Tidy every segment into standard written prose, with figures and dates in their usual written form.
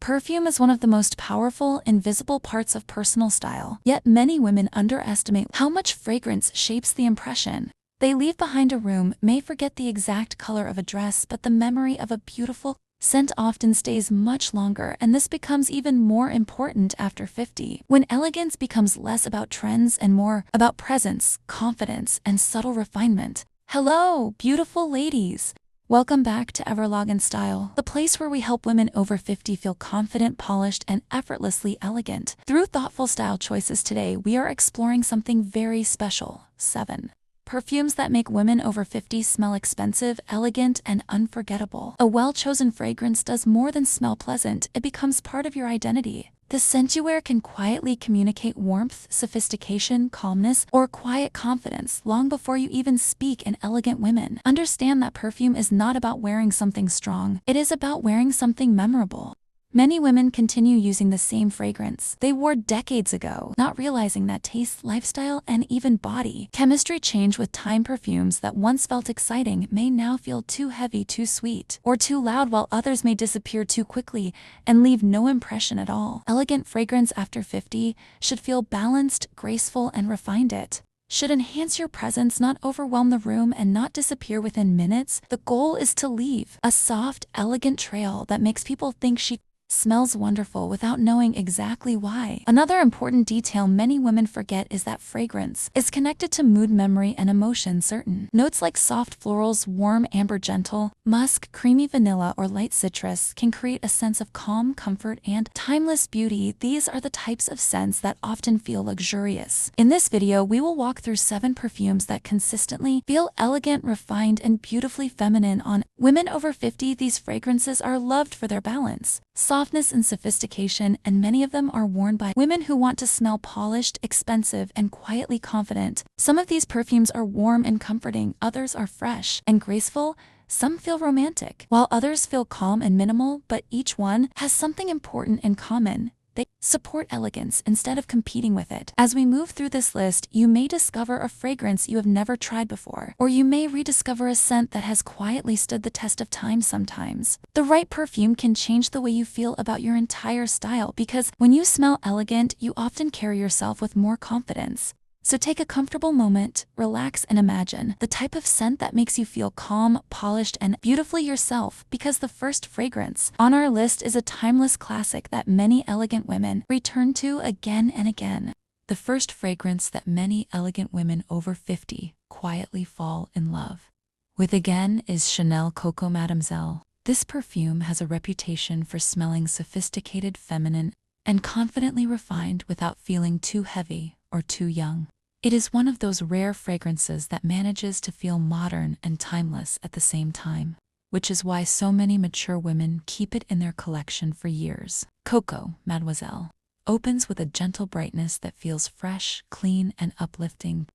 Perfume is one of the most powerful, invisible parts of personal style, yet many women underestimate how much fragrance shapes the impression they leave behind. A room may forget the exact color of a dress, but the memory of a beautiful scent often stays much longer, and this becomes even more important after 50, when elegance becomes less about trends and more about presence, confidence, and subtle refinement. Hello, beautiful ladies! Welcome back to EverElegant Style, the place where we help women over 50 feel confident, polished, and effortlessly elegant. Through thoughtful style choices today, we are exploring something very special. 7. Perfumes that make women over 50 smell expensive, elegant, and unforgettable. A well-chosen fragrance does more than smell pleasant, it becomes part of your identity. The scent you wear can quietly communicate warmth, sophistication, calmness, or quiet confidence long before you even speak. In elegant women, understand that perfume is not about wearing something strong, it is about wearing something memorable. Many women continue using the same fragrance they wore decades ago, not realizing that taste, lifestyle, and even body chemistry change with time. Perfumes that once felt exciting may now feel too heavy, too sweet, or too loud, while others may disappear too quickly and leave no impression at all. Elegant fragrance after 50 should feel balanced, graceful, and refined. It should enhance your presence, not overwhelm the room, and not disappear within minutes. The goal is to leave a soft, elegant trail that makes people think she smells wonderful without knowing exactly why. Another important detail many women forget is that fragrance is connected to mood, memory, and emotion. Certain notes like soft florals, warm amber, gentle musk, creamy vanilla, or light citrus can create a sense of calm, comfort, and timeless beauty. These are the types of scents that often feel luxurious. In this video, we will walk through 7 perfumes that consistently feel elegant, refined, and beautifully feminine on women over 50. These fragrances are loved for their balance, softness, and sophistication, and many of them are worn by women who want to smell polished, expensive, and quietly confident. Some of these perfumes are warm and comforting, others are fresh and graceful, some feel romantic, while others feel calm and minimal, but each one has something important in common. They support elegance instead of competing with it. As we move through this list, you may discover a fragrance you have never tried before, or you may rediscover a scent that has quietly stood the test of time. Sometimes the right perfume can change the way you feel about your entire style, because when you smell elegant, you often carry yourself with more confidence. So take a comfortable moment, relax, and imagine the type of scent that makes you feel calm, polished, and beautifully yourself, because the first fragrance on our list is a timeless classic that many elegant women return to again and again. The first fragrance that many elegant women over 50 quietly fall in love with again is Chanel Coco Mademoiselle. This perfume has a reputation for smelling sophisticated, feminine, and confidently refined without feeling too heavy or too young. It is one of those rare fragrances that manages to feel modern and timeless at the same time, which is why so many mature women keep it in their collection for years. Coco Mademoiselle opens with a gentle brightness that feels fresh, clean, and uplifting.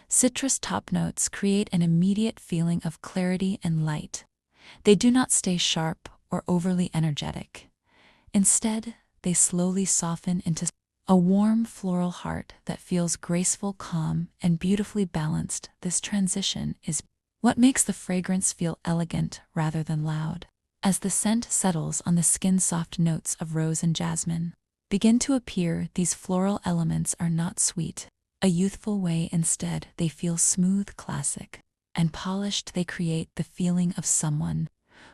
Citrus top notes create an immediate feeling of clarity and light. They do not stay sharp or overly energetic. Instead, they slowly soften into a warm floral heart that feels graceful, calm, and beautifully balanced. This transition is what makes the fragrance feel elegant rather than loud. As the scent settles on the skin, soft notes of rose and jasmine begin to appear. These floral elements are not sweet, a youthful way. Instead, they feel smooth, classic, and polished. They create the feeling of someone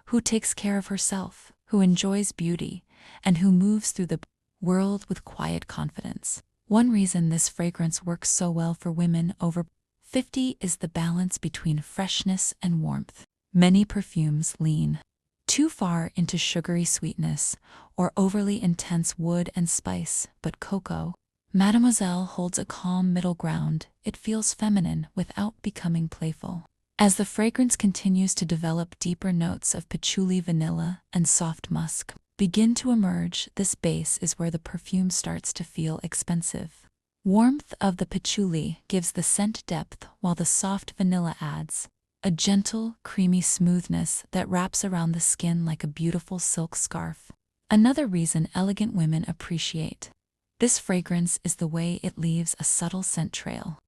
who takes care of herself, who enjoys beauty, and who moves through the world with quiet confidence. One reason this fragrance works so well for women over 50 is the balance between freshness and warmth. Many perfumes lean too far into sugary sweetness or overly intense wood and spice, but Coco Mademoiselle holds a calm middle ground. It feels feminine without becoming playful. As the fragrance continues to develop, deeper notes of patchouli, vanilla, and soft musk begin to emerge. This base is where the perfume starts to feel expensive. Warmth of the patchouli gives the scent depth, while the soft vanilla adds a gentle, creamy smoothness that wraps around the skin like a beautiful silk scarf. Another reason elegant women appreciate this fragrance is the way it leaves a subtle scent trail.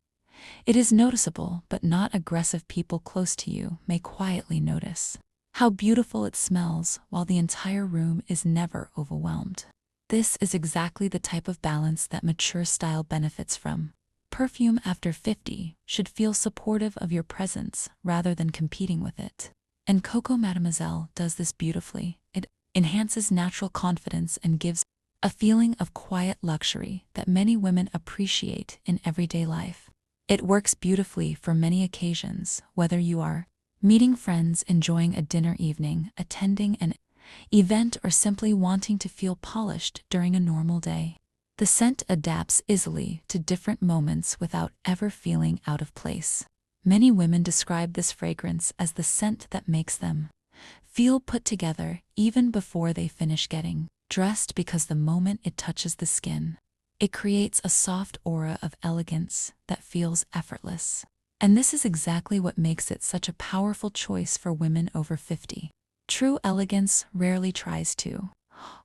It is noticeable but not aggressive. People close to you may quietly notice how beautiful it smells while the entire room is never overwhelmed. This is exactly the type of balance that mature style benefits from. Perfume after 50 should feel supportive of your presence rather than competing with it. And Coco Mademoiselle does this beautifully. It enhances natural confidence and gives a feeling of quiet luxury that many women appreciate in everyday life. It works beautifully for many occasions, whether you are meeting friends, enjoying a dinner evening, attending an event, or simply wanting to feel polished during a normal day. The scent adapts easily to different moments without ever feeling out of place. Many women describe this fragrance as the scent that makes them feel put together even before they finish getting dressed, because the moment it touches the skin, it creates a soft aura of elegance that feels effortless. And this is exactly what makes it such a powerful choice for women over 50. True elegance rarely tries too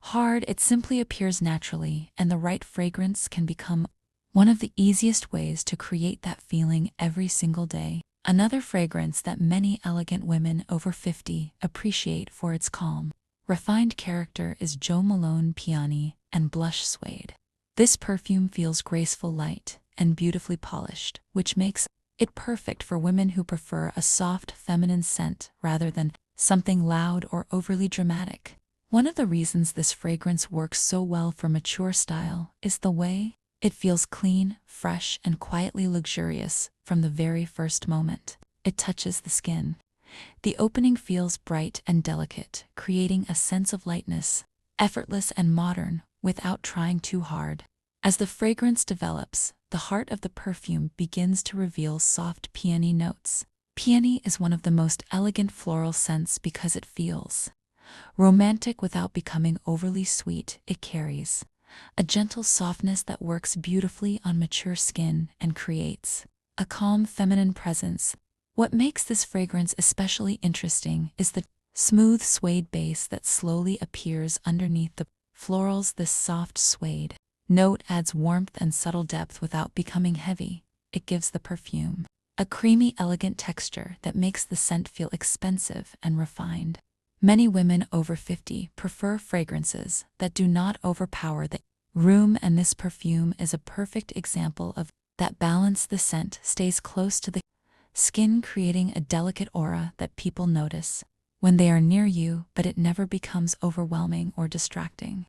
hard, it simply appears naturally, and the right fragrance can become one of the easiest ways to create that feeling every single day. Another fragrance that many elegant women over 50 appreciate for its calm, refined character is Jo Malone Peony and Blush Suede. This perfume feels graceful, light, and beautifully polished, which makes it perfect for women who prefer a soft, feminine scent rather than something loud or overly dramatic. One of the reasons this fragrance works so well for mature style is the way it feels clean, fresh, and quietly luxurious from the very first moment it touches the skin. The opening feels bright and delicate, creating a sense of lightness, effortless and modern, without trying too hard. As the fragrance develops, the heart of the perfume begins to reveal soft peony notes. Peony is one of the most elegant floral scents because it feels romantic without becoming overly sweet. It carries a gentle softness that works beautifully on mature skin and creates a calm feminine presence. What makes this fragrance especially interesting is the smooth suede base that slowly appears underneath the florals. This soft suede note adds warmth and subtle depth without becoming heavy. It gives the perfume a creamy, elegant texture that makes the scent feel expensive and refined. Many women over 50 prefer fragrances that do not overpower the room, and this perfume is a perfect example of that balance. The scent stays close to the skin, creating a delicate aura that people notice when they are near you, but it never becomes overwhelming or distracting.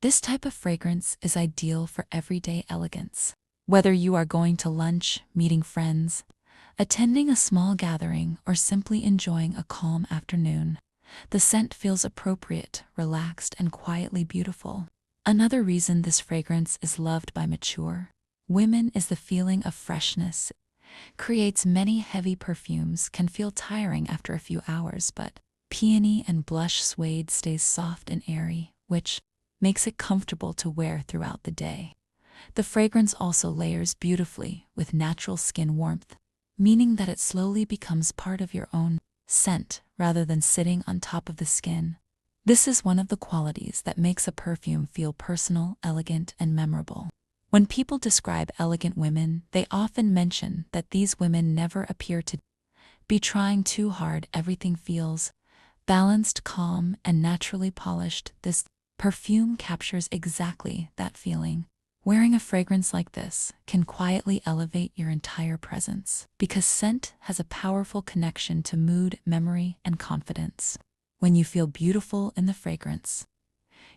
This type of fragrance is ideal for everyday elegance. Whether you are going to lunch, meeting friends, attending a small gathering, or simply enjoying a calm afternoon, the scent feels appropriate, relaxed, and quietly beautiful. Another reason this fragrance is loved by mature women is the feeling of freshness. Creates many heavy perfumes can feel tiring after a few hours, but Peony and Blush Suede stays soft and airy, which makes it comfortable to wear throughout the day. The fragrance also layers beautifully with natural skin warmth, meaning that it slowly becomes part of your own scent rather than sitting on top of the skin. This is one of the qualities that makes a perfume feel personal, elegant, and memorable. When people describe elegant women, they often mention that these women never appear to be trying too hard. Everything feels balanced, calm, and naturally polished. This perfume captures exactly that feeling. Wearing a fragrance like this can quietly elevate your entire presence, because scent has a powerful connection to mood, memory, and confidence. When you feel beautiful in the fragrance,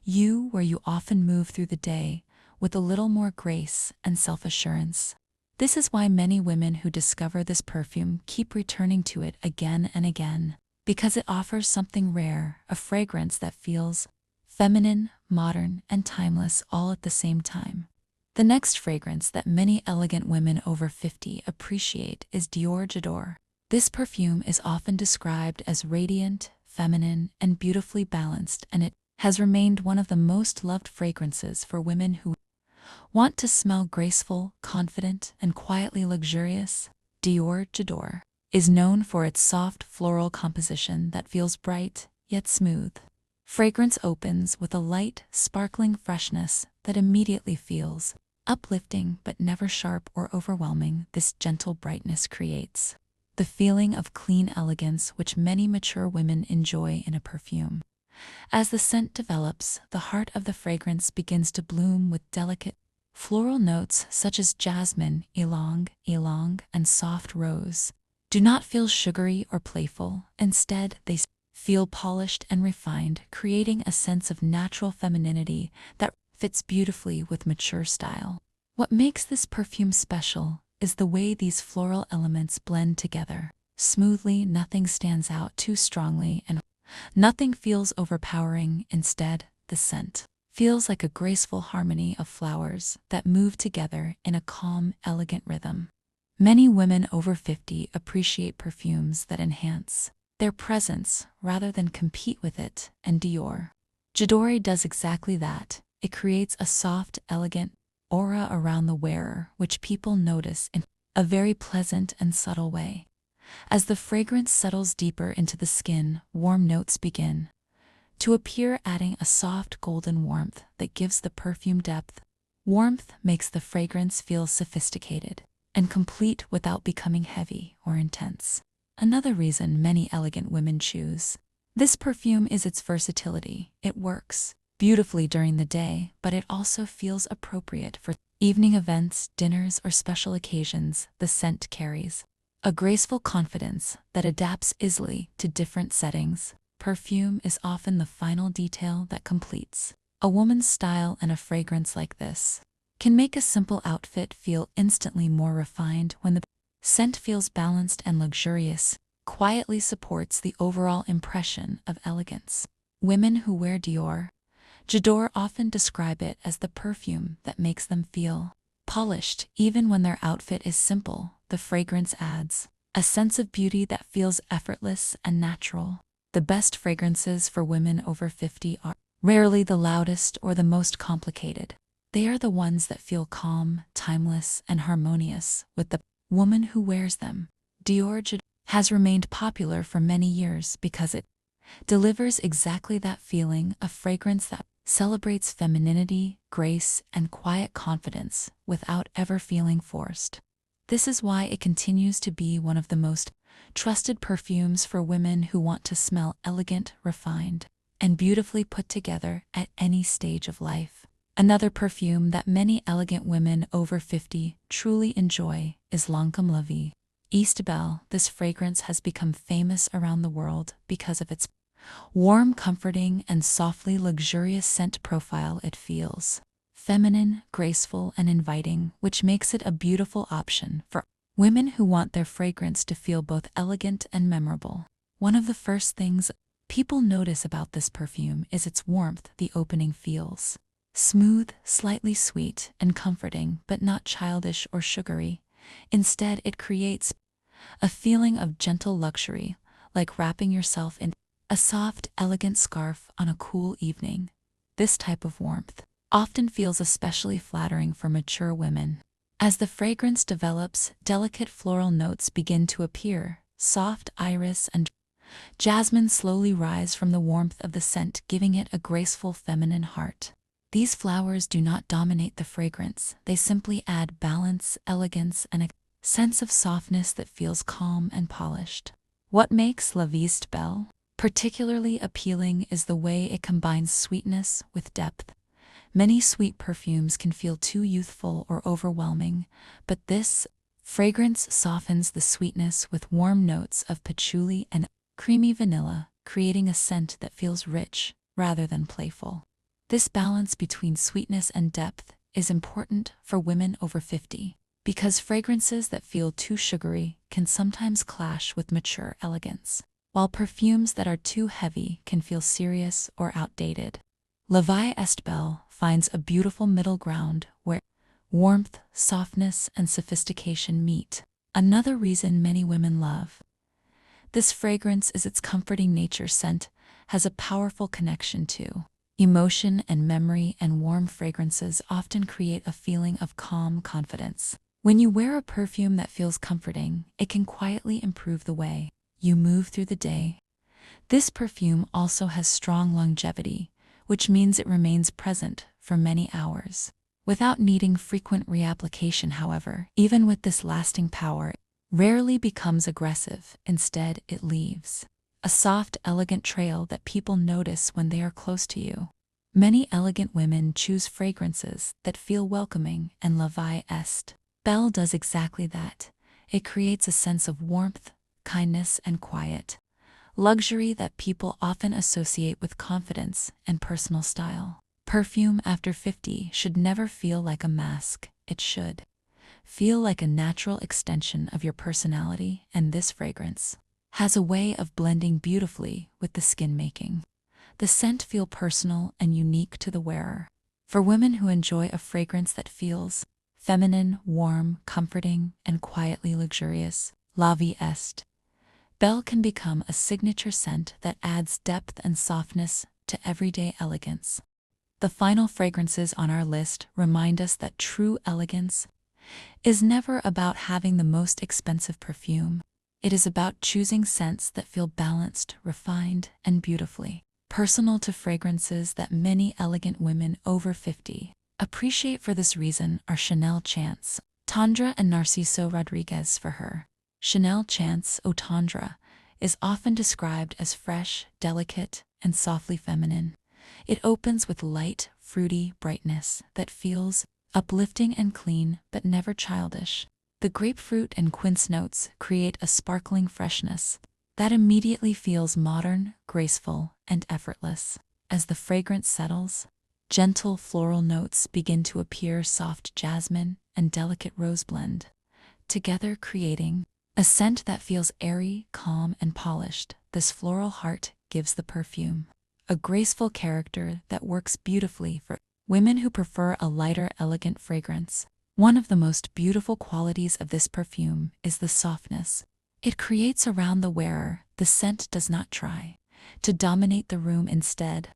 you often move through the day with a little more grace and self-assurance. This is why many women who discover this perfume keep returning to it again and again, because it offers something rare, a fragrance that feels feminine, modern, and timeless all at the same time. The next fragrance that many elegant women over 50 appreciate is Dior J'adore. This perfume is often described as radiant, feminine, and beautifully balanced, and it has remained one of the most loved fragrances for women who want to smell graceful, confident, and quietly luxurious. Dior J'adore is known for its soft floral composition that feels bright yet smooth. Fragrance opens with a light, sparkling freshness that immediately feels uplifting but never sharp or overwhelming. This gentle brightness creates the feeling of clean elegance which many mature women enjoy in a perfume. As the scent develops, the heart of the fragrance begins to bloom with delicate floral notes such as jasmine, ylang, and soft rose. Do not feel sugary or playful. Instead, they feel polished and refined, creating a sense of natural femininity that fits beautifully with mature style. What makes this perfume special is the way these floral elements blend together smoothly. Nothing stands out too strongly and nothing feels overpowering. Instead, the scent feels like a graceful harmony of flowers that move together in a calm, elegant rhythm. Many women over 50 appreciate perfumes that enhance their presence rather than compete with it, and J'adore does exactly that. It creates a soft, elegant aura around the wearer, which people notice in a very pleasant and subtle way. As the fragrance settles deeper into the skin, warm notes begin to appear, adding a soft golden warmth that gives the perfume depth. Warmth makes the fragrance feel sophisticated and complete without becoming heavy or intense. Another reason many elegant women choose this perfume is its versatility. It works beautifully during the day, but it also feels appropriate for evening events, dinners, or special occasions. The scent carries a graceful confidence that adapts easily to different settings. Perfume is often the final detail that completes a woman's style, and a fragrance like this can make a simple outfit feel instantly more refined. When the scent feels balanced and luxurious, quietly supports the overall impression of elegance. Women who wear J'adore often describe it as the perfume that makes them feel polished. Even when their outfit is simple, the fragrance adds a sense of beauty that feels effortless and natural. The best fragrances for women over 50 are rarely the loudest or the most complicated. They are the ones that feel calm, timeless, and harmonious with the woman who wears them. J'adore has remained popular for many years because it delivers exactly that feeling, a fragrance that celebrates femininity, grace, and quiet confidence without ever feeling forced. This is why it continues to be one of the most trusted perfumes for women who want to smell elegant, refined, and beautifully put together at any stage of life. Another perfume that many elegant women over 50 truly enjoy is L'Encombe Estelle. This fragrance has become famous around the world because of its warm, comforting, and softly luxurious scent profile. It feels feminine, graceful, and inviting, which makes it a beautiful option for women who want their fragrance to feel both elegant and memorable. One of the first things people notice about this perfume is its warmth. The opening feels smooth, slightly sweet, and comforting, but not childish or sugary. Instead, it creates a feeling of gentle luxury, like wrapping yourself in a soft, elegant scarf on a cool evening. This type of warmth often feels especially flattering for mature women. As the fragrance develops, delicate floral notes begin to appear. Soft iris and jasmine slowly rise from the warmth of the scent, giving it a graceful feminine heart. These flowers do not dominate the fragrance. They simply add balance, elegance, and a sense of softness that feels calm and polished. What makes Estelle particularly appealing is the way it combines sweetness with depth. Many sweet perfumes can feel too youthful or overwhelming, but this fragrance softens the sweetness with warm notes of patchouli and creamy vanilla, creating a scent that feels rich rather than playful. This balance between sweetness and depth is important for women over 50, because fragrances that feel too sugary can sometimes clash with mature elegance, while perfumes that are too heavy can feel serious or outdated. Estelle finds a beautiful middle ground where warmth, softness, and sophistication meet. Another reason many women love this fragrance is its comforting nature. Scent has a powerful connection to emotion and memory, and warm fragrances often create a feeling of calm confidence. When you wear a perfume that feels comforting, it can quietly improve the way you move through the day. This perfume also has strong longevity, which means it remains present for many hours without needing frequent reapplication. However, even with this lasting power, rarely becomes aggressive, instead it leaves a soft, elegant trail that people notice when they are close to you. Many elegant women choose fragrances that feel welcoming and la vie est. Belle does exactly that. It creates a sense of warmth, kindness, and quiet, luxury that people often associate with confidence and personal style. Perfume after 50 should never feel like a mask. It should feel like a natural extension of your personality, and this fragrance has a way of blending beautifully with the skin, making the scent feel personal and unique to the wearer. For women who enjoy a fragrance that feels feminine, warm, comforting, and quietly luxurious, la vie est, Belle can become a signature scent that adds depth and softness to everyday elegance. The final fragrances on our list remind us that true elegance is never about having the most expensive perfume. It is about choosing scents that feel balanced, refined, and beautifully personal to fragrances that many elegant women over 50 appreciate. For this reason are Chanel Chance, Tendre, and Narciso Rodriguez. For her, Chanel Chance Eau Tendre is often described as fresh, delicate, and softly feminine. It opens with light, fruity brightness that feels uplifting and clean, but never childish. The grapefruit and quince notes create a sparkling freshness that immediately feels modern, graceful, and effortless. As the fragrance settles, gentle floral notes begin to appear, soft jasmine and delicate rose blend together, creating a scent that feels airy, calm, and polished. This floral heart gives the perfume a graceful character that works beautifully for women who prefer a lighter, elegant fragrance. One of the most beautiful qualities of this perfume is the softness it creates around the wearer. The scent does not try to dominate the room. Instead,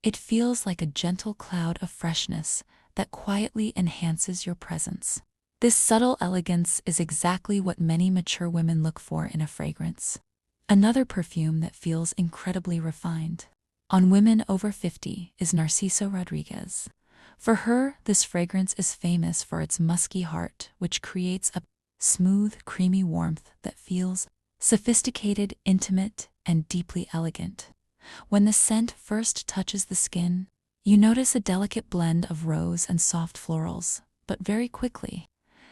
it feels like a gentle cloud of freshness that quietly enhances your presence. This subtle elegance is exactly what many mature women look for in a fragrance. Another perfume that feels incredibly refined on women over 50 is Narciso Rodriguez. For her, this fragrance is famous for its musky heart, which creates a smooth, creamy warmth that feels sophisticated, intimate, and deeply elegant. When the scent first touches the skin, you notice a delicate blend of rose and soft florals, but very quickly,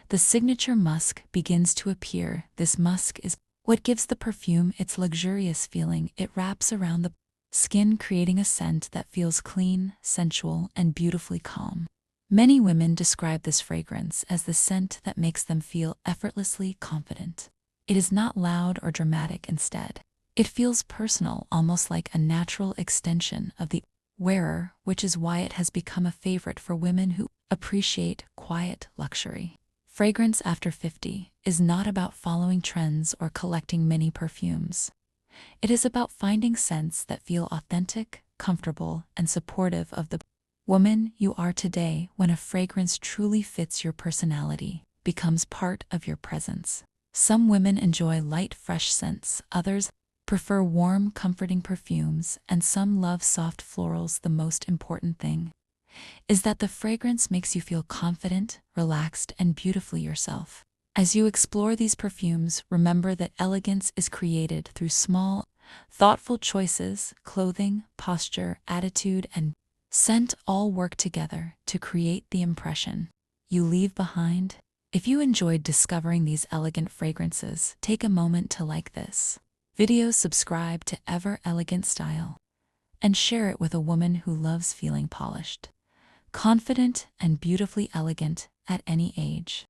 the signature musk begins to appear. This musk is what gives the perfume its luxurious feeling. It wraps around the skin, creating a scent that feels clean, sensual, and beautifully calm. Many women describe this fragrance as the scent that makes them feel effortlessly confident. It is not loud or dramatic. Instead, it feels personal, almost like a natural extension of the wearer, which is why it has become a favorite for women who appreciate quiet luxury. Fragrance after 50 is not about following trends or collecting many perfumes. It is about finding scents that feel authentic, comfortable, and supportive of the woman you are today. When a fragrance truly fits your personality, becomes part of your presence. Some women enjoy light, fresh scents, others prefer warm, comforting perfumes, and some love soft florals. The most important thing is that the fragrance makes you feel confident, relaxed, and beautifully yourself. As you explore these perfumes, remember that elegance is created through small, thoughtful choices. Clothing, posture, attitude, and scent all work together to create the impression you leave behind. If you enjoyed discovering these elegant fragrances, take a moment to like this video, subscribe to EverElegant Style, and share it with a woman who loves feeling polished, confident, and beautifully elegant at any age.